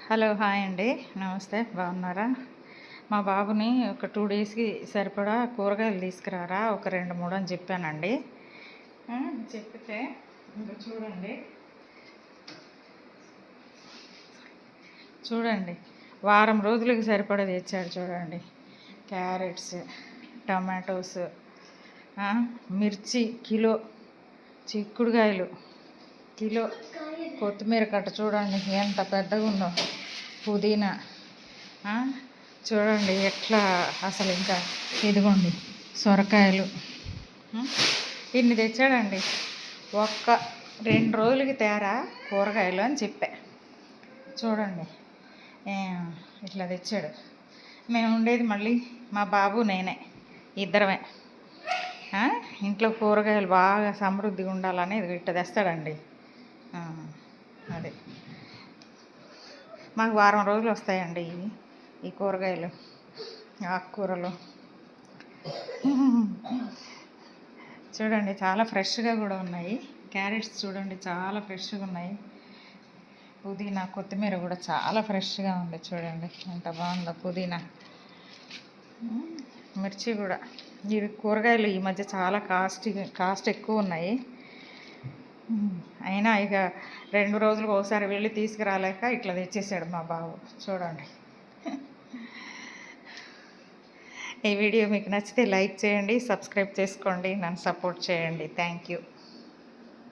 Hello, hi అండి. నమస్తే, బాగున్నారా? మా బాబుని ఒక 2 డేస్‌కి సరిపడా కూరగాయలు తీసుకురారా ఒక 2, 3 అని చెప్పానండి. చెప్పితే ఇంక చూడండి వారం రోజులకి సరిపడా తెచ్చాడు చూడండి. క్యారెట్స్, టమాటోస్, మిర్చి కిలో, చిక్కుడుకాయలు కిలో, కొత్తిమీర కట్ట చూడండి ఎంత పెద్దగా ఉందో, పుదీనా చూడండి ఎట్లా అసలు, ఇంకా ఇదిగోండి సొరకాయలు ఇన్ని తెచ్చాడండి. ఒక్క 2 రోజులకి తేరా కూరగాయలు అని చెప్పా. చూడండి ఇట్లా తెచ్చాడు. మేము ఉండేది మళ్ళీ మా బాబు నేనే ఇద్దరమే. ఇంట్లో కూరగాయలు బాగా సమృద్ధిగా ఉండాలని ఇట్లా తెస్తాడండి. అదే మాకు వారం రోజులు వస్తాయండి ఈ కూరగాయలు, ఆకుకూరలు. చూడండి చాలా ఫ్రెష్గా కూడా ఉన్నాయి. క్యారెట్స్ చూడండి చాలా ఫ్రెష్గా ఉన్నాయి. పుదీనా, కొత్తిమీర కూడా చాలా ఫ్రెష్గా ఉంది. చూడండి ఎంత బాగుందో పుదీనా. మిర్చి కూడా. ఈ కూరగాయలు ఈ మధ్య చాలా కాస్ట్ ఎక్కువ ఉన్నాయి. అయినా ఇక 2 రోజులకు ఒకసారి వెళ్ళి తీసుకురాలేక ఇట్లా తెచ్చేసాడు మా బాబు. చూడండి. ఈ వీడియో మీకు నచ్చితే లైక్ చేయండి, సబ్స్క్రైబ్ చేసుకోండి, నన్ను సపోర్ట్ చేయండి. Thank you.